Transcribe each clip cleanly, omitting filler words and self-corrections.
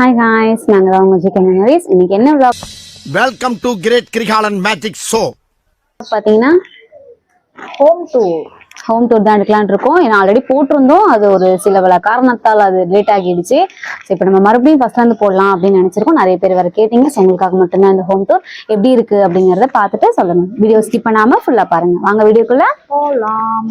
Hi guys, நாங்க தான் உங்க ஜிகே மெமரிஸ். இன்னைக்கு என்ன vlog? Welcome to Great Krigalan Magic Show. பாத்தீங்கன்னா ஹோம் டூர் தான் எடுக்கலாம்னு இருக்கோம். ஏன்னா ஆல்ரெடி போட்டிருந்தோம், அது ஒரு சில பல காரணத்தால் அது லேட் ஆகிடுச்சு. ஸோ இப்போ நம்ம மறுபடியும் ஃபர்ஸ்ட்ல இருந்து போடலாம் அப்படின்னு நினைச்சிருக்கோம். நிறைய பேர் வேற கேட்டீங்க. ஸோ உங்களுக்காக மட்டும்தான் இந்த ஹோம் டூர் எப்படி இருக்கு அப்படிங்கறத பார்த்துட்டு சொல்லணும். வீடியோ ஸ்கிப் பண்ணாம ஃபுல்லா பாருங்க. வாங்க வீடியோக்குள்ள போலாம்.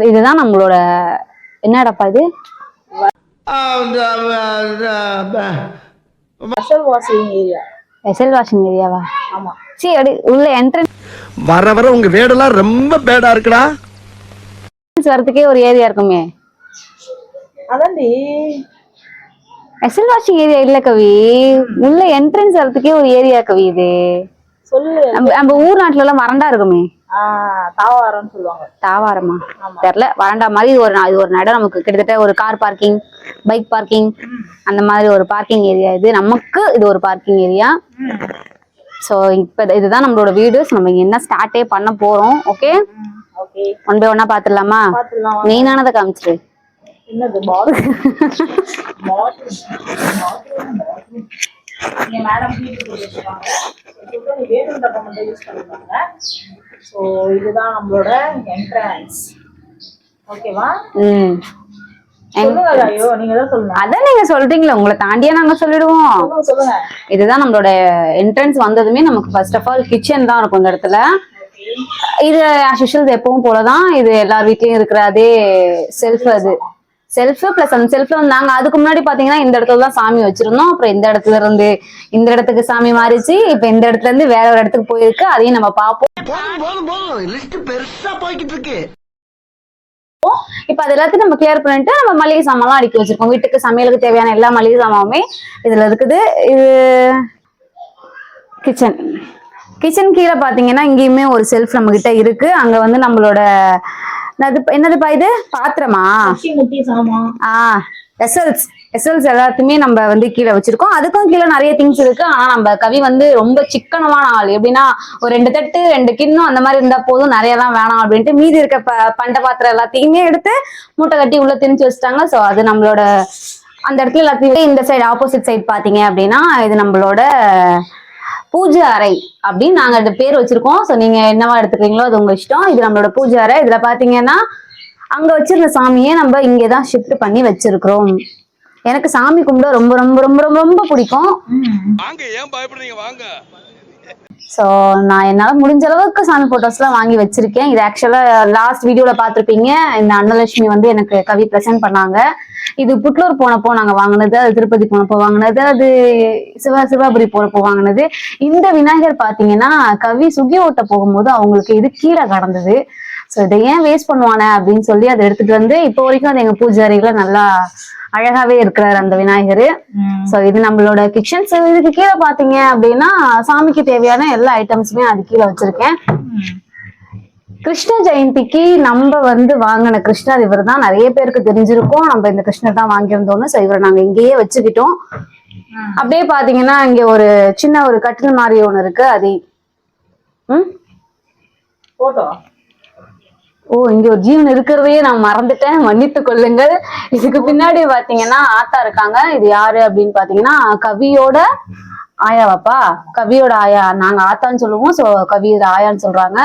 இதுதான் நம்மளோட என்னடப்பா இது வெசல் வாஷிங் ஏரியாவா? ஆமா. சீ அடி உள்ள என்ட்ரன்ஸ் வர வர உங்க வேடெல்லாம் ரொம்ப பேடா இருக்குடா. வரதுக்கே ஒரு ஏரியா இருக்குமே. அதான்டி வெசல் வாஷிங் ஏரியா இல்ல கவி, உள்ள என்ட்ரன்ஸ் வரதுக்கே ஒரு ஏரியா கவி. இது சொல்லு. நம்ம ஊர் நாட்டுல எல்லாம் வறண்டா இருக்குமே. தாவாரம் சொல்லுவாங்க. தாவாரமா தெரியல. வறண்டா மாதிரி இது ஒரு இடம். நமக்கு கிட்டத்தட்ட ஒரு கார் பார்க்கிங், பைக் பார்க்கிங், அந்த மாதிரி ஒரு பார்க்கிங் ஏரியா. இது நமக்கு இது ஒரு பார்க்கிங் ஏரியா. ஸோ இப்போ இதுதான் நம்மளோட வீடு. நம்ம இங்க என்ன ஸ்டார்டே பண்ண போறோம். ஓகே, ஒன் பை ஒன்னா பாத்துடலாமா? மெயினானதை காமிச்சிரு. என்னது மேடம் ஸோ இதுதான் நம்மளோட என்ட்ரன்ஸ். ஓகேவா? அதான் நீங்க சொல்றீங்களா, உங்களை தாண்டியா நாங்க சொல்லிடுவோம். இதுதான் நம்மளோட என்ட்ரன்ஸ். வந்ததுமே நமக்கு ஃபர்ஸ்ட் ஆஃப் ஆல் கிச்சன் தான் இருக்கும் இந்த இடத்துல. இது ஆஸ் யூஷுவல் எப்பவும் போலதான். இது எல்லார் வீட்லயும் இருக்கிற அதே செல்ஃப். அது செல்ஃப் பிளஸ் அந்த செல்ஃப்ல வந்தாங்க. அதுக்கு முன்னாடி பாத்தீங்கன்னா இந்த இடத்துல தான் சாமி வச்சிருந்தோம். அப்புறம் இந்த இடத்துல இருந்து இந்த இடத்துக்கு சாமி மாறிச்சு. இப்ப இந்த இடத்துல இருந்து வேற ஒரு இடத்துக்கு போயிருக்கு. அதையும் நம்ம பார்ப்போம். இப்ப அது எல்லாத்தையும் நம்ம கிளியர் பண்ணிட்டு நம்ம மளிகை சாமான் அடுக்கி வச்சிருக்கோம். வீட்டுக்கு சமையலுக்கு தேவையான எல்லா மளிகை சாமானுமே இதுல இருக்குது. இது கிச்சன் கீழே பாத்தீங்கன்னா இங்கேயுமே ஒரு செல்ஃப் நம்ம கிட்ட இருக்கு. அங்க வந்து நம்மளோட என்னதுப்பா இது பாத்திரமா? வெசல்ஸ் எல்லாத்தையுமே நம்ம வந்து கீழே வச்சிருக்கோம். அதுக்கும் கீழே நிறைய திங்ஸ் இருக்கு. ஆனா நம்ம கவி வந்து ரொம்ப சிக்கனமான ஆள். எப்படின்னா ஒரு 2 தட்டு 2 கிண்ணம் அந்த மாதிரி இருந்தா போதும், நிறைய எல்லாம் வேணாம் அப்படின்ட்டு மீதி இருக்க பண்ட பாத்திரம் எல்லாத்தையுமே எடுத்து மூட்டை கட்டி உள்ள திணிச்சு வச்சுட்டாங்க. சோ அது நம்மளோட அந்த இடத்துல எல்லாத்தையும். இந்த சைடு ஆப்போசிட் சைடு பாத்தீங்க அப்படின்னா இது நம்மளோட பூஜை அறை அப்படின்னு நாங்க இந்த பேர் வச்சிருக்கோம். ஸோ நீங்க என்னவா எடுத்துக்கிறீங்களோ அது உங்க இஷ்டம். இது நம்மளோட பூஜை அறை. இதுல பாத்தீங்கன்னா அங்க வச்சிருந்த சாமியை நம்ம இங்கதான் ஷிஃப்ட் பண்ணி வச்சிருக்கிறோம். எனக்கு சாமி கும்பிட ரொம்ப ரொம்ப ரொம்ப ரொம்ப ரொம்ப பிடிக்கும். ஸோ நான் என்னால முடிஞ்ச அளவுக்கு சாமி போட்டோஸ் எல்லாம் வாங்கி வச்சிருக்கேன். இது ஆக்சுவலா லாஸ்ட் வீடியோல பாத்திருப்பீங்க. இந்த அன்னலட்சுமி வந்து எனக்கு கவி பிரசன்ட் பண்ணாங்க. இது புட்லூர் போனப்போ நாங்க வாங்கினது, அது திருப்பதி போனப்போ வாங்கினது, அது சிவாபுரி போனப்போ வாங்கினது. இந்த விநாயகர் பாத்தீங்கன்னா கவி சுகி ஓட்ட போகும்போது அவங்களுக்கு இது கீழே கடந்தது. ஸோ இதை ஏன் வேஸ்ட் பண்ணுவானே அப்படின்னு சொல்லி அதை எடுத்துட்டு வந்து இப்போ வரைக்கும் அது எங்க பூஜை அறையில நல்லா அழகாவே இருக்கிறாரு அந்த விநாயகர். சோ இது நம்மளோட கிச்சன். சோ இதுக்கு கீழே பாத்தீங்க அப்படின்னா சாமிக்கு தேவையான எல்லா ஐட்டம்ஸுமே அது கீழே வச்சிருக்கேன். கிருஷ்ண ஜெயந்திக்கு நம்ம வந்து வாங்கின கிருஷ்ணர் இவர் தான். நிறைய பேருக்கு தெரிஞ்சிருக்கும் நம்ம இந்த கிருஷ்ணர் தான் வாங்கியிருந்தோம்னு. சோ இவரை நாங்க இங்கேயே வச்சுக்கிட்டோம். அப்படியே பாத்தீங்கன்னா இங்க ஒரு சின்ன ஒரு கட்டில் மாதிரி ஒண்ணு இருக்கு. அது இங்க ஒரு ஜீவன் இருக்கிறதையே நான் மறந்துட்டேன், மன்னித்து கொள்ளுங்கள். இதுக்கு பின்னாடி பாத்தீங்கன்னா ஆத்தா இருக்காங்க. இது யாரு அப்படின்னு பாத்தீங்கன்னா கவியோட ஆயாவாப்பா. கவியோட ஆயா, நாங்க ஆத்தான்னு சொல்லுவோம். சோ கவியோட ஆயான்னு சொல்றாங்க.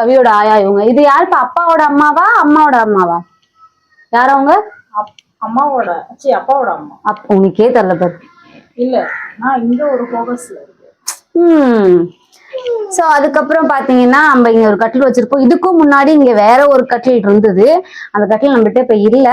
கவியோட ஆயா இவங்க. இது யாருப்பா? அப்பாவோட அம்மாவா அம்மாவோட அம்மாவா? யார் அவங்க? அம்மாவோட அப்பாவோட அம்மா. அப்ப உனக்கே தெரியல பாரு. இல்ல நான் இங்க ஒரு போகஸ்ல இருக்கு. சோ அதுக்கப்புறம் பாத்தீங்கன்னா நம்ம இங்க ஒரு கட்டில் வச்சிருப்போம். இதுக்கும் முன்னாடி இங்க வேற ஒரு கட்டில் இருந்தது. அந்த கட்டில் நம்மகிட்ட இப்ப இல்ல.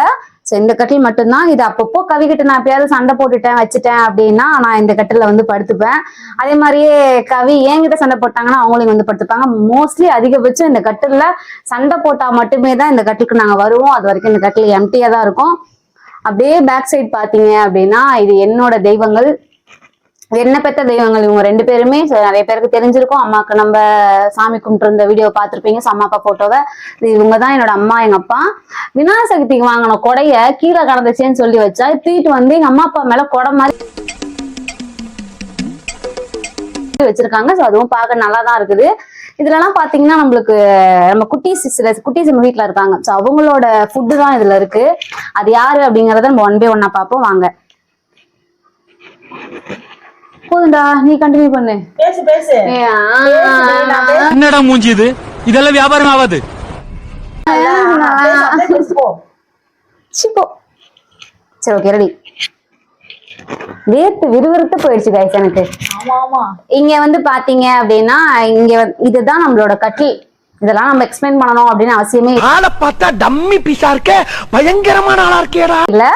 சோ இந்த கட்டில் மட்டும்தான். இது அப்பப்போ கவி கிட்ட நான் எப்பயாவது சண்டை போட்டுட்டேன் வச்சுட்டேன் அப்படின்னா நான் இந்த கட்டில வந்து படுத்துப்பேன். அதே மாதிரியே கவி என்கிட்ட சண்டை போட்டாங்கன்னா அவங்களும் வந்து படுத்துப்பாங்க. மோஸ்ட்லி அதிகபட்சம் இந்த கட்டில்ல சண்டை போட்டா மட்டுமே தான் இந்த கட்டிலுக்கு நாங்க வருவோம். அது வரைக்கும் இந்த கட்டில் எம்டியா தான் இருக்கும். அப்படியே பேக் சைட் பாத்தீங்க அப்படின்னா இது என்னோட தெய்வங்கள், என்ன பெற்ற தெய்வங்கள் இவங்க 2 பேருமே. நிறைய பேருக்கு தெரிஞ்சிருக்கும். அம்மாக்கு நம்ம சாமி கும்பிட்டு இருந்த வீடியோ பார்த்திருப்பீங்க. அம்மா அப்பா போட்டோவை. இவங்கதான் என்னோட அம்மா எங்க அப்பா. விநாயகர் சதுர்த்திக்கு வாங்கின கொடைய கீழே கடந்துச்சேன்னு சொல்லி வச்சா தூக்கிட்டு வந்து எங்க அம்மா அப்பா மேல கொடை மாதிரி வச்சிருக்காங்க. ஸோ அதுவும் பார்க்க நல்லா தான் இருக்குது. இதுலலாம் பாத்தீங்கன்னா நம்மளுக்கு நம்ம குட்டீஸ் சில குட்டீஸ் நம்ம வீட்டுல இருக்காங்க. ஸோ அவங்களோட ஃபுட்டு தான் இதுல இருக்கு. அது யாரு அப்படிங்கறத நம்ம 1 by 1 பார்ப்போம் வாங்க. போதுண்டா, நீ கண்டினியூ பண்ணு. பேசு பேசு. என்னடா மூஞ்சி இது? இதெல்லாம் வியாபாரம் ஆகாது. சிப்போ. சரி ஓகே ரெடி. வேர்த்து விறுவிறுத்து போயிடுச்சு கைஸ் எனக்கு. ஆமா ஆமா. இங்க வந்து பாத்தீங்க அப்படின்னா இங்க இதுதான் நம்மளோட கட்டில். இதெல்லாம் நம்ம எக்ஸ்பிளைன் பண்ணணும் அப்படின்னு அவசியமே ஆளை பார்த்தா டம்மி பீஸா இருக்க, பயங்கரமான ஆளா இருக்கேடா. இல்ல.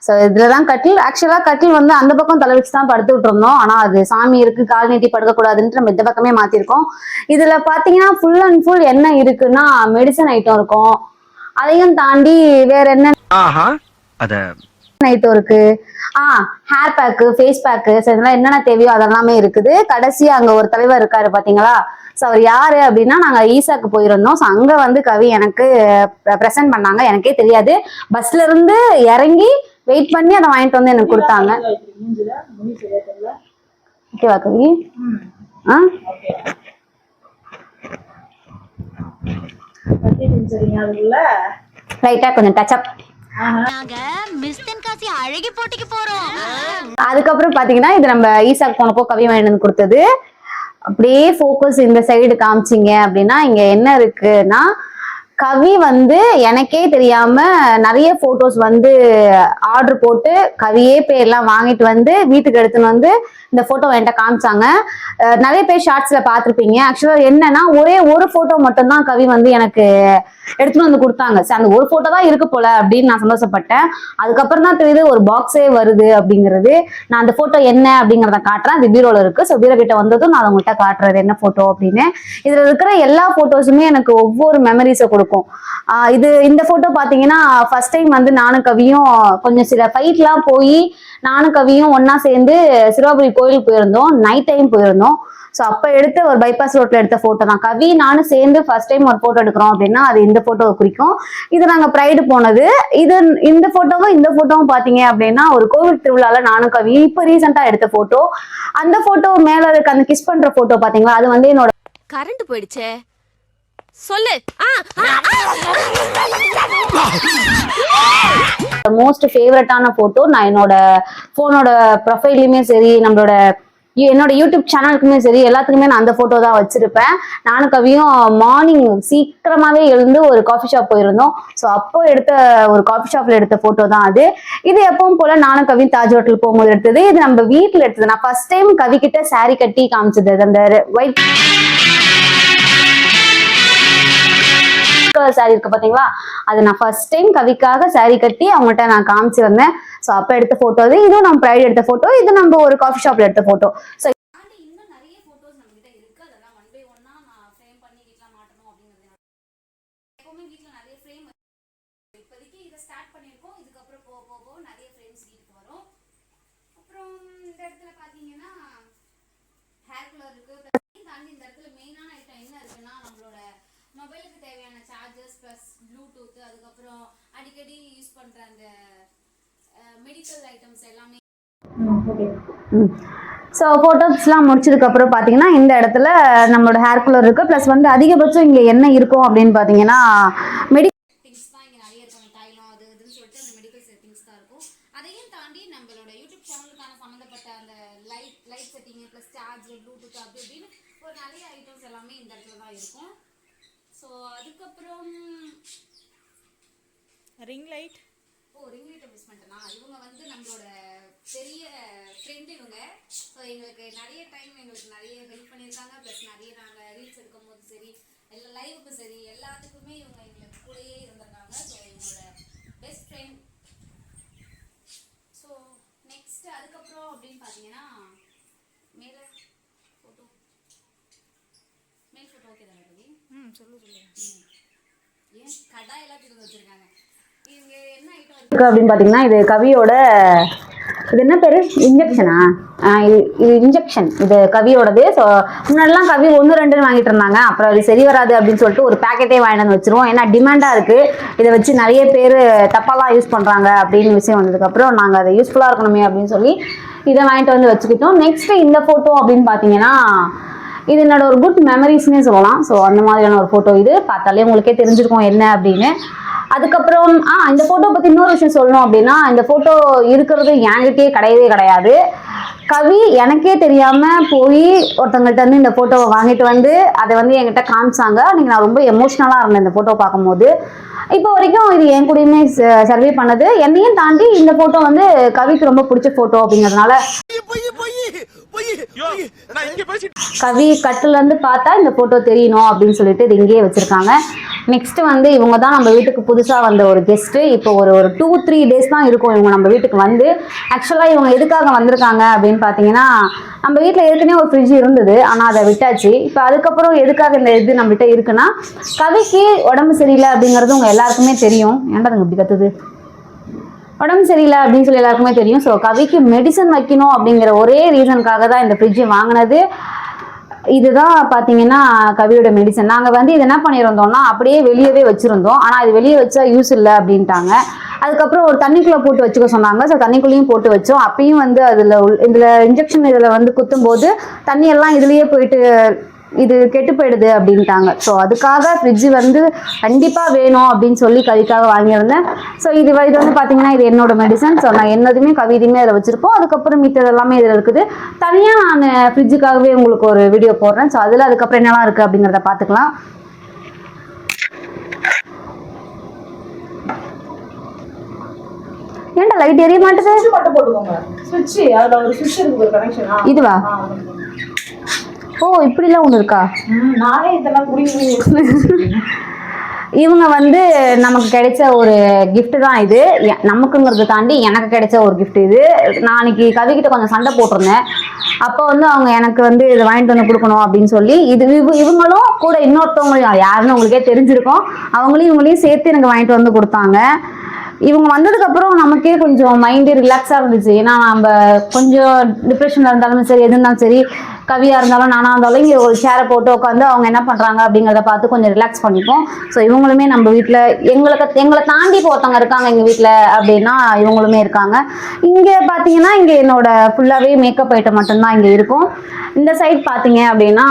சோ இதுலதான் கட்டில். ஆக்சுவலா கட்டில் வந்து அந்த பக்கம் தலை வச்சு தான் படுத்துட்டு இருந்தோம். ஆனா அது சாமி இருக்கு, கால் நீட்டி படுக்க கூடாதுன்ட்டு நம்ம இந்த பக்கமே மாத்திருக்கோம். இதுல பாத்தீங்கன்னா ஃபுல் அண்ட் ஃபுல் என்ன இருக்குன்னா மெடிசன் ஐட்டம் இருக்கும். அதையும் தாண்டி வேற என்ன ஐட்டம் இருக்கு, ஹேர் பேக்கு, ஃபேஸ் பேக்கு, இதெல்லாம் என்னென்ன தேவையோ அதெல்லாமே இருக்குது. கடைசியா அங்க ஒரு தலைவர் இருக்காரு பாத்தீங்களா. ஸோ அவர் யாரு அப்படின்னா நாங்க ஈசாக்கு போயிருந்தோம். ஸோ அங்க வந்து கவி எனக்கு ப்ரெசென்ட் பண்ணாங்க. எனக்கே தெரியாது. பஸ்ல இருந்து இறங்கி வெயிட் பண்ணி அதை வாங்கிட்டு வந்து எனக்கு கொடுத்தாங்க. ஓகேவா கவி? ரைட்டா கொஞ்சம் டச் அப். அதுக்கப்புறம் பாத்தீங்கன்னா இது நம்ம ஈசாக்கு போனப்போ கவி வாங்கிட்டு வந்து கொடுத்தது. அப்படியே ஃபோக்கஸ் இந்த சைடு காமிச்சிங்க அப்படின்னா இங்க என்ன இருக்குன்னா கவி வந்து எனக்கே தெரியாம நிறைய போட்டோஸ் வந்து ஆர்டர் போட்டு கவியே பேர்லாம் வாங்கிட்டு வந்து வீட்டுக்கு எடுத்துன்னு வந்து இந்த போட்டோ என்கிட்ட காமிச்சாங்க. நிறைய பேர் ஷார்ட்ஸ்ல பாத்திருப்பீங்க. ஆக்சுவலா என்னன்னா ஒரே ஒரு போட்டோ மட்டும் தான் கவி வந்து எனக்கு எடுத்துன்னு வந்து கொடுத்தாங்க. சரி அந்த ஒரு போட்டோ தான் இருக்கு போல அப்படின்னு நான் சந்தோஷப்பட்டேன். அதுக்கப்புறம் தான் தெரியுது ஒரு பாக்ஸே வருது அப்படிங்கிறது. நான் அந்த போட்டோ என்ன அப்படிங்கிறத காட்டுறேன். அது பீரோல இருக்கு. ஸோ பீரோ கிட்ட வந்ததும் நான் உங்கள்கிட்ட காட்டுறது என்ன போட்டோ அப்படின்னு. இதுல இருக்கிற எல்லா போட்டோஸுமே எனக்கு ஒவ்வொரு மெமரிஸை கொடுக்கும். இந்த போட்டோ பாத்தீங்கன்னா ஃபர்ஸ்ட் டைம் வந்து நானும் கவியும் கொஞ்சம் சில ஃபைட்லாம் போய் நானும் கவியும் ஒன்னா சேர்ந்து சிறுவாபுரி கோயிலுக்கு போயிருந்தோம். நைட் டைம் போயிருந்தோம். ஸோ அப்ப எடுத்த ஒரு பைபாஸ் ரோட்ல எடுத்த போட்டோ தான். கவி நானும் சேர்ந்து ஃபர்ஸ்ட் டைம் ஒரு போட்டோ எடுக்கிறோம் அப்படின்னா அது இந்த போட்டோவை குறிக்கும். இது நாங்க ப்ரைடு போனது. இந்த போட்டோவும் பாத்தீங்க அப்படின்னா ஒரு கோவில் திருவிழால நானும் கவி இப்ப ரீசெண்டா எடுத்த போட்டோ. அந்த போட்டோ மேல இருக்க அந்த கிஸ் பண்ற போட்டோ பாத்தீங்களா, அது வந்து என்னோட கரண்ட் போயிடுச்சே சொல்லு. மோஸ்ட் ஃபேவரட்டான போட்டோ. நான் என்னோட போனோட ப்ரொஃபைலுமே சரி, என்னோட யூடியூப் சேனலுக்குமே சரி, எல்லாத்துக்குமே நான் அந்த போட்டோ தான் வச்சிருப்பேன். நானும் கவியும் மார்னிங் சீக்கிரமாவே எழுந்து ஒரு காஃபி ஷாப் போயிருந்தோம். ஸோ அப்போ எடுத்த ஒரு காஃபி ஷாப்ல எடுத்த போட்டோ தான் அது. இது எப்பவும் போல நானும் கவியும் தாஜ் ஹோட்டல் போகும்போது எடுத்தது. இது நம்ம வீட்டுல எடுத்தது. நான் ஃபர்ஸ்ட் டைம் கவி கிட்ட சாரி கட்டி காமிச்சது. அந்த ஒயிட் சாரி இருக்கு பாத்தீங்களா, அது நான் ஃபர்ஸ்ட் டைம் கவிக்காக சாரி கட்டி அவங்கள்ட்ட நான் காமிச்சிருந்தேன். ஸோ அப்ப எடுத்த போட்டோ அது. இதுவும் நம்ம ப்ரைடு எடுத்த போட்டோ. இது நம்ம ஒரு காஃபி ஷாப்ல எடுத்த போட்டோ. ஸோ இன்னும் நிறைய போட்டோஸ் நம்ம கிட்ட இருக்கு. அதெல்லாம் 1 by 1 நான் ஃப்ரேம் பண்ணி வீட்ல மாட்டணும் அப்படிங்கிறது. எப்பவுமே வீட்ல நிறைய ஃப்ரேம் இப்போதைக்கு இதை ஸ்டார்ட் பண்ணிருக்கோம். இதுக்கப்புறம் போக நிறைய ஃப்ரேம்ஸ் வீட்டுக்கு வரும். அப்புறம் இந்த இடத்துல பாத்தீங்கன்னா ஹேர் கலர் இருக்கு. தாண்டி இந்த இடத்துல மெயினான ஐட்டம் என்ன இருக்குன்னா நம்மளோட மொபைலுக்கு தேவையான சார்ஜர்ஸ் பிளஸ் ப்ளூடூத், அதுக்கப்புறம் அடிக்கடி யூஸ் பண்ற அந்த மெடிக்கல் ஐட்டம்ஸ் எல்லாமே. ஸோ ஃபோட்டோஸ்லாம் முடிச்சதுக்கு அப்புறம் பார்த்தீங்கன்னா இந்த இடத்துல நம்மளோட ஹேர் கலர் இருக்கு. ப்ளஸ் வந்து அதிகபட்சம் இங்கே என்ன இருக்கும் அப்படின்னு பார்த்தீங்கன்னா மெடிக்கல் திங்ஸ் தான் இங்கே நிறைய இருக்கும். தைலம் அது இதுன்னு சொல்லிட்டு அந்த மெடிக்கல் திங்ஸ் தான் இருக்கும். அதையும் தாண்டி நம்மளோட யூடியூப் சேனலுக்கான சம்மந்தப்பட்ட அந்த light setting plus charger Bluetooth அப்படி இப்படின்னு ஒரு நிறைய ஐட்டம்ஸ் எல்லாமே இந்த இடத்துல தான் இருக்கும். ஸோ அதுக்கப்புறம் ரிங் லைட். ரிங் லைட்டை மிஸ் பண்ணிட்டேனா. இவங்க வந்து நம்மளோட பெரிய ஃப்ரெண்ட் இவங்க. ஸோ எங்களுக்கு நிறைய டைம் எங்களுக்கு நிறைய ஹெல்ப் பண்ணியிருக்காங்க. ப்ளஸ் நிறைய நாங்கள் ரீல்ஸ் எடுக்கும் போது சரி, எல்லா லைவுக்கும் சரி, எல்லாத்துக்குமே இவங்க எங்களுக்கு கூடயே இருந்திருக்காங்க. ஸோ எங்களோட பெஸ்ட் ஃப்ரெண்ட். ஸோ நெக்ஸ்ட் அதுக்கப்புறம் அப்படின்னு பார்த்தீங்கன்னா மேலே ஃபோட்டோ ஓகே தானே ரவி? சொல்லு. ஏன் கடாய் எல்லாத்தையும் வச்சிருக்காங்க. இவங்க என்ன ஐட்டம் இருக்கு அப்படின்னு பாத்தீங்கன்னா இது கவியோட, இது என்ன பேரு, இன்ஜெக்ஷனா? இது இன்ஜெக்ஷன். இது கவியோடது. ஸோ முன்னாடிலாம் கவி 1 2 வாங்கிட்டு இருந்தாங்க. அப்புறம் அது சரி வராது அப்படின்னு சொல்லிட்டு ஒரு பேக்கெட்டே வாங்கிட்டு வந்து வச்சிருவோம். ஏன்னா டிமாண்டா இருக்கு. இதை வச்சு நிறைய பேர் தப்பாலாம் யூஸ் பண்றாங்க அப்படின்னு விஷயம் வந்ததுக்கு அப்புறம் நாங்கள் அதை யூஸ்ஃபுல்லா இருக்கணுமே அப்படின்னு சொல்லி இதை வாங்கிட்டு வந்து வச்சுக்கிட்டோம். நெக்ஸ்ட் இந்த போட்டோ அப்படின்னு பாத்தீங்கன்னா இது என்னோட ஒரு குட் மெமரிஸ்னே சொல்லலாம். ஸோ அந்த மாதிரியான ஒரு போட்டோ, இது பார்த்தாலே உங்களுக்கே தெரிஞ்சிருக்கும் என்ன அப்படின்னு. அதுக்கப்புறம் இந்த போட்டோ பத்தி இன்னொரு விஷயம் சொல்லணும் அப்படின்னா, இந்த போட்டோ இருக்கிறது என்கிட்டயே கிடையவே கிடையாது. கவி எனக்கே தெரியாம போய் ஒருத்தவங்கள்ட்ட இருந்து இந்த போட்டோவை வாங்கிட்டு வந்து அதை வந்து என்கிட்ட காமிச்சாங்க. அன்னைக்கு நான் ரொம்ப எமோஷனலா இருந்தேன் இந்த போட்டோ பார்க்கும்போது. இப்போ வரைக்கும் இது என் கூடயுமே சர்வே பண்ணது. என்னையும் தாண்டி இந்த போட்டோ வந்து கவிக்கு ரொம்ப பிடிச்ச போட்டோ அப்படிங்கிறதுனால கவி கட்டுல இருந்து பார்த்தா இந்த போட்டோ தெரியணும் அப்படின்னு சொல்லிட்டு இது இங்கேயே வச்சிருக்காங்க. நெக்ஸ்ட் வந்து இவங்க தான் நம்ம வீட்டுக்கு புதுசா வந்த ஒரு கெஸ்ட். இப்போ ஒரு 2-3 டேஸ் தான் இருக்கும் இவங்க நம்ம வீட்டுக்கு வந்து. ஆக்சுவலா இவங்க எதுக்காக வந்திருக்காங்க அப்படின்னு பாத்தீங்கன்னா, நம்ம வீட்டுல ஏற்கனவே ஒரு ஃப்ரிட்ஜ் இருந்தது, ஆனா அதை விட்டாச்சு. இப்போ அதுக்கப்புறம் எதுக்காக இந்த இது நம்ம கிட்ட இருக்குன்னா, கவிக்கு உடம்பு சரியில்லை அப்படிங்கிறது உங்க எல்லாருக்குமே தெரியும். ஏன்டா அதுங்க இப்படி கத்துது? உடம்பு சரியில்லை அப்படின்னு சொல்லி எல்லாருக்குமே தெரியும். ஸோ கவிக்கு மெடிசன் வைக்கணும் அப்படிங்கிற ஒரே ரீசனுக்காக தான் இந்த ஃப்ரிட்ஜ் வாங்கினது. இதுதான் பாத்தீங்கன்னா கவியோட மெடிசன். நாங்க வந்து இது என்ன பண்ணியிருந்தோம்னா அப்படியே வெளியவே வச்சிருந்தோம். ஆனா இது வெளியே வச்சா யூஸ் இல்லை அப்படின்ட்டாங்க. அதுக்கப்புறம் ஒரு தண்ணிக்குள்ள போட்டு வச்சுக்க சொன்னாங்க. ஸோ தண்ணிக்குள்ளேயும் போட்டு வச்சோம். அப்பயும் வந்து இதுல இன்ஜெக்ஷன் இதுல வந்து குத்தும் போது தண்ணி எல்லாம் இதுலயே போயிட்டு இது கெட்டு போயிடுது அப்படின்ட்டாங்க. ஸோ அதுக்காக ஃப்ரிட்ஜ் வந்து கண்டிப்பா வேணும் அப்படின்னு சொல்லி கவிக்காக வாங்கியிருந்தேன். ஸோ இது வந்து பாத்தீங்கன்னா இது என்னோட மெடிசன். ஸோ நான் என்னதுமே கவிதையுமே அதில் வச்சிருப்போம். அதுக்கப்புறம் மித்தது எல்லாமே இதில் இருக்குது. தனியா நான் ஃப்ரிட்ஜுக்காகவே உங்களுக்கு ஒரு வீடியோ போடுறேன். ஸோ அதில் அதுக்கப்புறம் என்னெல்லாம் இருக்கு அப்படிங்கிறத பார்த்துக்கலாம். ஏன்டா லைட் எரிய மாட்டேது? மட்டும் போட்டுக்கோங்க. ஸ்விட்ச் அதுல ஒரு ஸ்விட்ச் இருக்கு, ஒரு கனெக்ஷன். இதுவா? ஓ இப்படிலாம் ஒன்று இருக்கா? நானே இதெல்லாம் இவங்க வந்து நமக்கு கிடைச்ச ஒரு கிஃப்ட் தான் இது. நமக்குங்கிறத தாண்டி எனக்கு கிடைச்ச ஒரு கிஃப்ட் இது. நான் அன்னைக்கு கவிக்கிட்ட கொஞ்சம் சண்டை போட்டிருந்தேன். அப்போ வந்து அவங்க எனக்கு வந்து இதை வாங்கிட்டு வந்து கொடுக்கணும் அப்படின்னு சொல்லி இவங்களும் கூட இன்னொருத்தவங்க யாருன்னு உங்களுக்கே தெரிஞ்சிருக்கும், இவங்களையும் சேர்த்து எனக்கு வாங்கிட்டு வந்து கொடுத்தாங்க. இவங்க வந்ததுக்கு அப்புறம் நமக்கே கொஞ்சம் மைண்டு ரிலாக்ஸா இருந்துச்சு. ஏன்னா நம்ம கொஞ்சம் டிப்ரெஷன்ல இருந்தாலும் சரி, எது இருந்தாலும் சரி, கவியா இருந்தாலும் நானா இருந்தாலும் இங்க ஒரு சேரை போட்டு உட்காந்து அவங்க என்ன பண்றாங்க அப்படிங்கிறத பார்த்து கொஞ்சம் ரிலாக்ஸ் பண்ணிப்போம். ஸோ இவங்களுமே நம்ம வீட்டுல எங்களை தாண்டி ஒருத்தவங்க இருக்காங்க எங்க வீட்டுல அப்படின்னா இவங்களுமே இருக்காங்க. இங்க பாத்தீங்கன்னா இங்க என்னோட ஃபுல்லாவே மேக்கப் ஐட்டம் மட்டும்தான் இங்க இருக்கும். இந்த சைட் பாத்தீங்க அப்படின்னா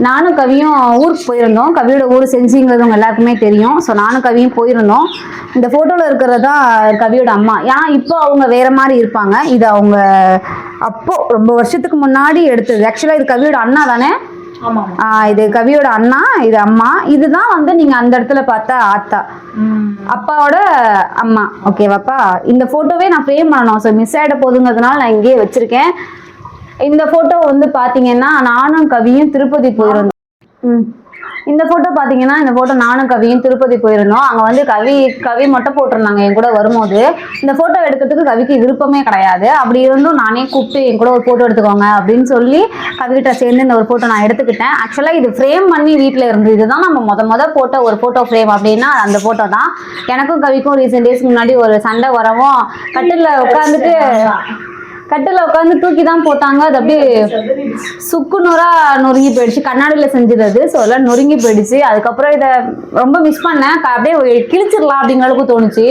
நானும் கவியும் ஊருக்கு போயிருந்தோம். கவியோட ஊர் செஞ்சிங்கிறது உங்க எல்லாருக்குமே தெரியும். ஸோ நானும் கவியும் போயிருந்தோம். இந்த போட்டோல இருக்கிறதா கவியோட அம்மா. ஏன்னா இப்போ அவங்க வேற மாதிரி இருப்பாங்க. இது அவங்க அப்போ ரொம்ப வருஷத்துக்கு முன்னாடி எடுத்தது. ஆக்சுவலா இது கவியோட அண்ணா தானே? இது கவியோட அண்ணா, இது அம்மா. இதுதான் வந்து நீங்க அந்த இடத்துல பார்த்தா ஆத்தா, அப்பாவோட அம்மா. ஓகேவாப்பா? இந்த போட்டோவே நான் ஃப்ரேம் பண்ணணும். ஸோ மிஸ் ஆயிட போதுங்கிறதுனால நான் இங்கேயே வச்சிருக்கேன். இந்த போட்டோ வந்து பாத்தீங்கன்னா நானும் கவியும் திருப்பதி போயிருந்தோம். இந்த போட்டோ பாத்தீங்கன்னா இந்த போட்டோ நானும் கவியும் திருப்பதி போயிருந்தோம். அங்க வந்து கவி மொட்டை போட்டிருந்தாங்க என் கூட வரும்போது. இந்த போட்டோ எடுக்கிறதுக்கு கவிக்கு விருப்பமே கிடையாது. அப்படி இருந்தும் நானே கூப்பிட்டு என் கூட ஒரு போட்டோ எடுத்துக்கோங்க அப்படின்னு சொல்லி கவிகிட்ட சேர்ந்து இந்த ஒரு போட்டோ நான் எடுத்துக்கிட்டேன். ஆக்சுவலா இது ஃப்ரேம் பண்ணி வீட்டுல இருந்து இதுதான் நம்ம முத போட்ட ஒரு போட்டோ ஃப்ரேம் அப்படின்னா அந்த போட்டோ தான். எனக்கும் கவிக்கும் ரீசெண்ட் டேஸ்க்கு முன்னாடி ஒரு சண்டை வரவும் கட்டில உட்காந்து தூக்கி தான் போட்டாங்க. அது அப்படியே சுக்குநூறா நொறுங்கி போயிடுச்சு. கண்ணாடியில செஞ்சது அது. ஸோ எல்லாம் நொறுங்கி போயிடுச்சு. அதுக்கப்புறம் இதை ரொம்ப மிஸ் பண்ணேன். அப்படியே கிழிச்சிடலாம் அப்படிங்கிற அளவுக்கு தோணுச்சு.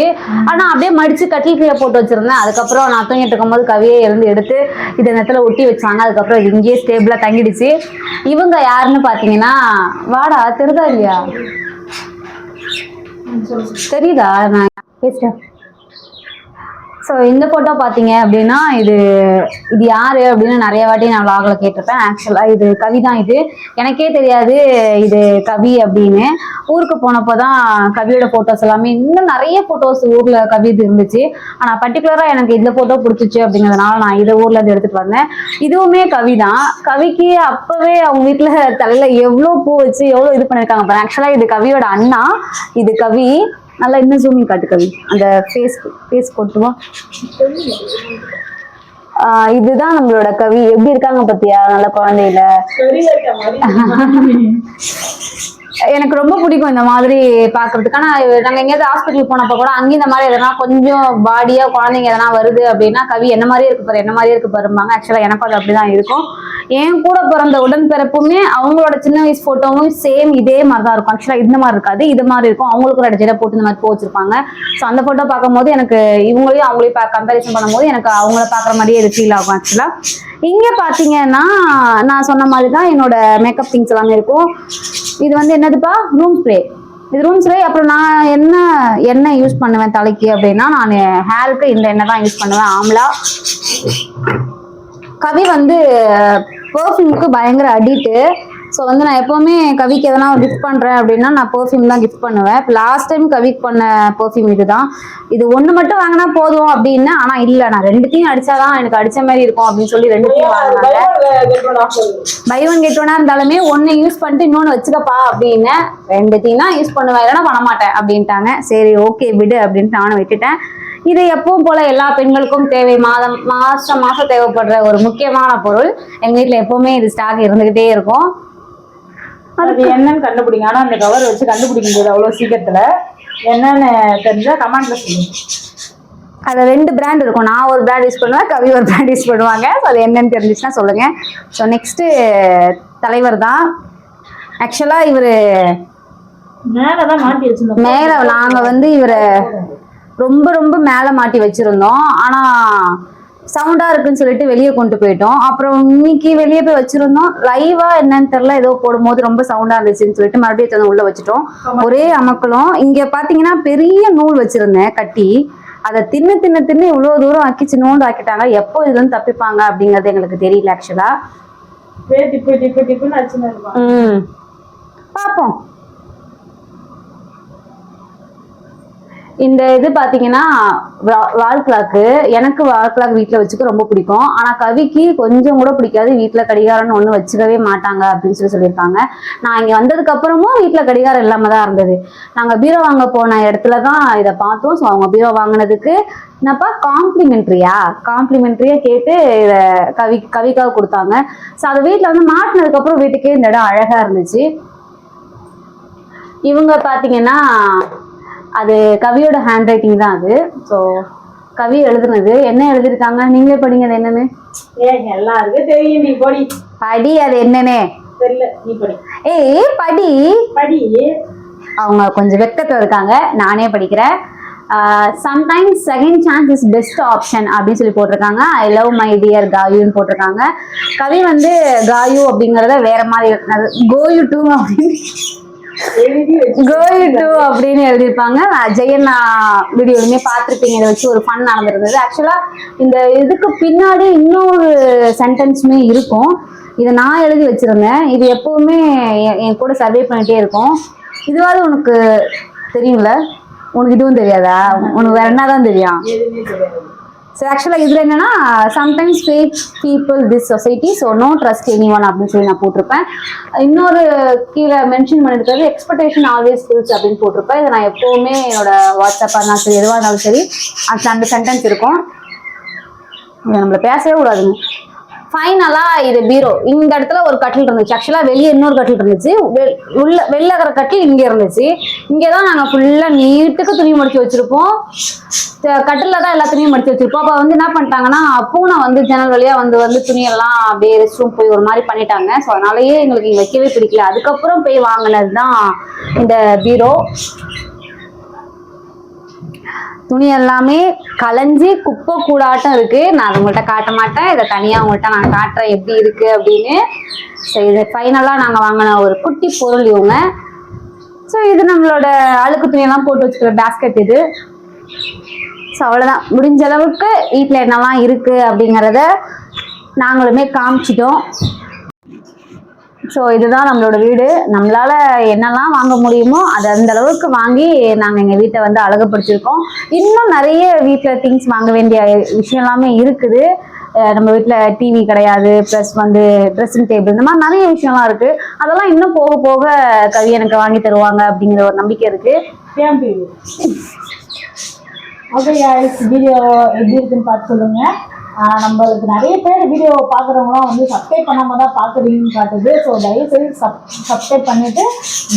ஆனா அப்படியே மடிச்சு கட்டில் கீழே போட்டு வச்சிருந்தேன். அதுக்கப்புறம் நான் தூங்கிட்டு இருக்கும்போது கவியை இருந்து எடுத்து இதை நேரத்துல ஒட்டி வச்சாங்க. அதுக்கப்புறம் இது இங்கேயே ஸ்டேபிளா தங்கிடுச்சு. இவங்க யாருன்னு பாத்தீங்கன்னா, வாடா தெரியுதா இல்லையா? தெரியுதா? நான் பேசுறேன். ஸோ இந்த போட்டோ பார்த்தீங்க அப்படின்னா இது யாரு அப்படின்னு நிறைய வாட்டி நான் vlogல கேட்டிருப்பேன். ஆக்சுவலாக இது கவி தான். இது எனக்கே தெரியாது இது கவி அப்படின்னு. ஊருக்கு போனப்போ தான் கவியோட ஃபோட்டோஸ் எல்லாமே, இன்னும் நிறைய ஃபோட்டோஸ் ஊரில் கவி இது இருந்துச்சு. ஆனால் பர்டிகுலராக எனக்கு இந்த ஃபோட்டோ பிடிச்சிச்சு அப்படிங்கிறதுனால நான் இதை ஊர்ல இருந்து எடுத்துட்டு வந்தேன். இதுவுமே கவி தான். கவிக்கு அப்பவே அவங்க வீட்டில் தலையில எவ்வளோ பூ வச்சு எவ்வளோ இது பண்ணியிருக்காங்க. ஆக்சுவலாக இது கவியோட அண்ணா, இது கவி. நல்லா இன்னும் ஜூமிங் காட்டு கவி, அந்த ஃபேஸ் கொட்டுவா. இதுதான் நம்மளோட கவி. எப்படி இருக்காங்க பத்தியா? நல்ல குழந்தையில எனக்கு ரொம்ப பிடிக்கும் இந்த மாதிரி பாக்குறதுக்கு. ஆனா நாங்க எங்கேயாவது ஹாஸ்பிட்டல் போனப்ப கூட அங்கேயும் இந்த மாதிரி எதனா கொஞ்சம் பாடியா குழந்தைங்க எதனா வருது அப்படின்னா கவி என்ன மாதிரியே இருக்கு பாரு என்ன மாதிரியே இருக்கு பாருப்பாங்க. ஆக்சுவலா எனக்கும் அது அப்படிதான் இருக்கும். என் கூட பிறந்த உடன்பிறப்புமே அவங்களோட சின்ன வயசு போட்டோவும் சேம் இதே மாதிரிதான் இருக்கும். ஆக்சுவலா இந்த மாதிரி இருக்காது, இது மாதிரி இருக்கும். அவங்களுக்கு ஒரு ஜடை போட்டு இந்த மாதிரி போச்சிருப்பாங்க. ஸோ அந்த போட்டோ பார்க்கும்போது எனக்கு இவங்களையும் அவங்களையும் கம்பேரிசன் பண்ணும்போது எனக்கு அவங்கள பாக்குற மாதிரியே இது ஃபீல் ஆகும். ஆக்சுவலா இங்க பாத்தீங்கன்னா நான் சொன்ன மாதிரி தான் என்னோட மேக்கப் திங்ஸ் எல்லாமே இருக்கும். இது வந்து என்னதுப்பா, ரூம் ஸ்ப்ரே. இது ரூம் ஸ்ப்ரே. அப்புறம் நான் என்ன யூஸ் பண்ணுவேன் தலைக்கு அப்படின்னா, நான் ஹேருக்கு இந்த எண்ணெய் தான் யூஸ் பண்ணுவேன், ஆம்லா. கவி வந்து பெர்ஃப்யூமுக்கு பயங்கர அடிக்ட்டு. ஸோ வந்து நான் எப்போவுமே கவிக்கு எதனா கிஃப்ட் பண்ணுறேன் அப்படின்னா நான் பெர்ஃப்யூம் தான் கிஃப்ட் பண்ணுவேன். இப்போ லாஸ்ட் டைம் கவிக்கு பண்ண பெர்ஃப்யூம் இதுதான். இது ஒன்று மட்டும் வாங்கினா போதும் அப்படின்னு, ஆனால் இல்லை, நான் ரெண்டுத்தையும் அடிச்சாதான் எனக்கு அடிச்ச மாதிரி இருக்கும் அப்படின்னு சொல்லி ரெண்டுத்தையும் வாங்கினாங்க. பை ஒன் கெட் ஒன்னா இருந்தாலுமே ஒன்று யூஸ் பண்ணிட்டு இன்னொன்று வச்சுக்கப்பா அப்படின்னு, ரெண்டுத்தையும் தான் யூஸ் பண்ணுவேன், இல்லைன்னா பண்ண மாட்டேன் அப்படின்ட்டாங்க. சரி ஓகே விடு அப்படின்ட்டு நானும் விட்டுட்டேன். இது எப்பவும் போல எல்லா பெண்களுக்கும் தேவை, மாசம் தேவைப்படுற ஒரு முக்கியமான பொருள். எங்க வீட்டுல எப்பவுமே இது ஸ்டாக் இருந்துகிட்டே இருக்கும். அது என்னன்னு கண்டுபிடிங்க. ஆனா அந்த கவர் வச்சு கண்டுபிடிக்க முடியாது அவ்வளவு சீக்கிரத்துல. என்னன்னு தெரிஞ்சா கமெண்ட்ல சொல்லுங்க. அது 2 பிராண்ட் இருக்கும். நான் ஒரு பிராண்ட் யூஸ் பண்ணுவேன், கவி ஒரு பிராண்ட் யூஸ் பண்ணுவாங்க. ஸோ அது என்னன்னு தெரிஞ்சிச்சுன்னா சொல்லுங்க. ஸோ நெக்ஸ்ட் தலைவர் தான். ஆக்சுவலா இவரு மேலதான் மாட்டி வச்சிருந்தோம். மேல நாங்க வந்து இவரை ரொம்ப ரொம்ப மேல மாட்டி வச்சிருந்தோம். ஆனா சவுண்டா இருக்குன்னு சொல்லிட்டு வெளியே கொண்டு போயிட்டோம். அப்புறம் இன்னைக்கு வெளியே போய் வச்சிருந்தோம். லைவா என்னன்னு தெரியல, ஏதோ போடும்போது ரொம்ப சவுண்டா இருந்துச்சுன்னு சொல்லிட்டு மறுபடியும் உள்ள வச்சுட்டோம். ஒரே அமக்கலும். இங்க பாத்தீங்கன்னா பெரிய நூல் வச்சிருந்தேன் கட்டி, அதை தின்னு இவ்வளவு தூரம் ஆக்கிச்சு நோண்டு ஆக்கிட்டாங்க. எப்போ இதுல இருந்து தப்பிப்பாங்க அப்படிங்கறது எங்களுக்கு தெரியல. ஆக்சுவலா பாப்போம். இந்த இது பாத்தீங்கன்னா வால் கிளாக்கு. எனக்கு வால் கிளாக் வீட்டுல வச்சுக்க ரொம்ப பிடிக்கும். ஆனா கவிக்கு கொஞ்சம் கூட பிடிக்காது. வீட்டுல கடிகாரம்னு ஒண்ணு வச்சுக்கவே மாட்டாங்க அப்படின்னு சொல்லியிருக்காங்க. நான் இங்க வந்ததுக்கு அப்புறமும் வீட்டுல கடிகாரம் இல்லாம தான் இருந்தது. நாங்க பீரோ வாங்க போன இடத்துலதான் இதை பார்த்தோம். ஸோ அவங்க பீரோ வாங்கினதுக்கு என்னப்பா காம்ப்ளிமெண்ட்ரியா கேட்டு இதை கவிக்காக கொடுத்தாங்க. ஸோ அதை வீட்டுல வந்து மாட்டினதுக்கு அப்புறம் வீட்டுக்கே இந்த இடம் அழகா இருந்துச்சு. இவங்க பாத்தீங்கன்னா அது கவியோட ஹேண்ட் ரைட்டிங் தான் அது. ஸோ கவி எழுதுனது. என்ன எழுதிருக்காங்க நீங்களே படிங்க. அது என்னன்னு எல்லாருக்கும் தெரியும். நீ படி படி. அது என்னன்னு தெரியல, நீ படி. ஏய் படி படி. அவங்க கொஞ்சம் வெக்கத்துல இருக்காங்க, நானே படிக்கிறேன். Sometimes second chance is best option அப்படின்னு சொல்லி போட்டிருக்காங்க. ஐ லவ் மை டியர் காயுன்னு போட்டிருக்காங்க. கவி வந்து காயு அப்படிங்கறத வேற மாதிரி கோயு டூ அப்படின்னு எழுதியிருப்பாங்க. ஜெயண்ணா வீடியோலுமே பார்த்துருப்பீங்க. இதை வச்சு ஒரு ஃபன் நடந்திருந்தது. ஆக்சுவலா இந்த இதுக்கு பின்னாடி இன்னொரு சென்டென்ஸுமே இருக்கும். இதை நான் எழுதி வச்சிருந்தேன். இது எப்பவுமே என் கூட சர்வே பண்ணிட்டே இருக்கும். இதுவாது உனக்கு தெரியும்ல? உனக்கு இதுவும் தெரியாதா? உனக்கு வேற என்னதான் தெரியும்? ஸோ ஆக்சுவலாக இதில் என்னன்னா sometimes fake people this society, so no trust any one அப்படின்னு சொல்லி நான் போட்டிருப்பேன். இன்னொரு கீழே மென்ஷன் பண்ணியிருக்கிறது எக்ஸ்பெக்டேஷன் ஆல்வேஸ் ஃபுல்ஸ் அப்படின்னு போட்டிருப்பேன். இதை நான் எப்போவுமே என்னோட வாட்ஸ்அப்பாக இருந்தாலும் சரி எதுவாக இருந்தாலும் சரி அந்த சென்டென்ஸ் இருக்கும். நம்மள பேசவே கூடாதுங்க. ஃபைனலா இது பீரோ. இந்த இடத்துல ஒரு கட்டில் இருந்துச்சு. ஆக்சுவலா வெளியே இன்னொரு கட்டில் இருந்துச்சு. வெளில இருக்கிற கட்டில் இங்க இருந்துச்சு. இங்கதான் நாங்க ஃபுல்லா நீட்டுக்கு துணி மடிச்சு வச்சிருப்போம். கட்டில தான் எல்லா துணியும் மடிச்சு வச்சிருப்போம். அப்ப வந்து என்ன பண்ணிட்டாங்கன்னா பூனை வந்து ஜன்னல் வழியா வந்து துணியெல்லாம் அப்படியே ரெஸ்ட் ரூம் போய் ஒரு மாதிரி பண்ணிட்டாங்க. ஸோ அதனாலயே எங்களுக்கு இங்க வைக்கவே பிடிக்கல. அதுக்கப்புறம் போய் வாங்கினதுதான் இந்த பீரோ. துணி எல்லாமே கலைஞ்சி குப்பை கூடாட்டம் இருக்கு. நான் அதை உங்கள்கிட்ட காட்ட மாட்டேன். இதை தனியா உங்கள்கிட்ட நான் காட்டுறேன் எப்படி இருக்கு அப்படின்னு. ஸோ இது ஃபைனலா நாங்க வாங்கின ஒரு குட்டி பொருள் இவங்க. ஸோ இது நம்மளோட அழுக்கு துணியெல்லாம் போட்டு வச்சுக்கிற பேஸ்கெட் இது. ஸோ அவ்வளோதான். முடிஞ்ச அளவுக்கு வீட்டில் என்னெல்லாம் இருக்கு அப்படிங்கிறத நாங்களுமே காமிச்சிட்டோம். ஸோ இதுதான் நம்மளோட வீடு. நம்மளால என்னெல்லாம் வாங்க முடியுமோ அதை அந்த அளவுக்கு வாங்கி நாங்கள் எங்கள் வீட்டை வந்து அழகுபடுத்தியிருக்கோம். இன்னும் நிறைய வீட்டில் திங்ஸ் வாங்க வேண்டிய விஷயம் எல்லாமே இருக்குது. நம்ம வீட்டில் டிவி கிடையாது, ப்ளஸ் வந்து ட்ரெஸ்ஸிங் டேபிள், இந்த மாதிரி நிறைய விஷயம்லாம் இருக்கு. அதெல்லாம் இன்னும் போக போக கவி எனக்கு வாங்கி தருவாங்க அப்படிங்கிற ஒரு நம்பிக்கை இருக்கு. ஓகே, வீடியோ எப்படி இருக்குன்னு பார்த்து சொல்லுங்க. நம்மளுக்கு நிறைய பேர் வீடியோ பார்க்குறவங்களாம் வந்து சப்ஸ்கிரைப் பண்ணாமல் தான் பார்க்குறீங்கன்னு காட்டுது. ஸோ தயவுசெய்து சப்ஸ்கிரைப் பண்ணிவிட்டு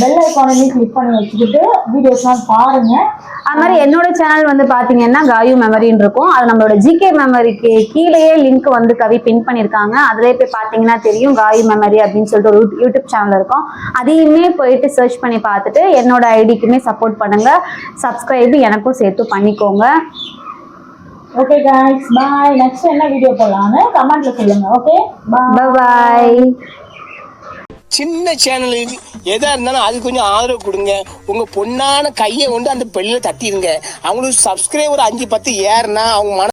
பெல் ஐக்கானையும் கிளிக் பண்ணி வச்சுக்கிட்டு வீடியோஸ்லாம் பாருங்கள். அது மாதிரி என்னோட சேனல் வந்து பாத்தீங்கன்னா காயு மெமரின்னு இருக்கும். அது நம்மளோட ஜிகே மெமரிக்கு கீழேயே லிங்க் வந்து கவி பின் பண்ணியிருக்காங்க. அதுலேயே போய் பார்த்தீங்கன்னா தெரியும் காயு மெமரி அப்படின்னு சொல்லிட்டு ஒரு யூடியூப் சேனல் இருக்கும். அதையுமே போயிட்டு சர்ச் பண்ணி பார்த்துட்டு என்னோட ஐடிக்குமே சப்போர்ட் பண்ணுங்க. சப்ஸ்கிரைப் எனக்கும் சேர்த்து பண்ணிக்கோங்க. ஓகே guys, பாய். நெக்ஸ்ட் என்ன வீடியோ போடலான்னு கமெண்ட்ல சொல்லுங்க. ஓகே, பாய். சின்ன சேனலுக்கு எதா இருந்தாலும் அது கொஞ்சம் ஆதரவு கொடுங்க. உங்க பொண்ணான கையை கொண்டு அந்த பெல்லில தட்டிடுங்க. அவங்களுக்கு சப்ஸ்கிரைபர் 5-10 ஏறுனா அவங்க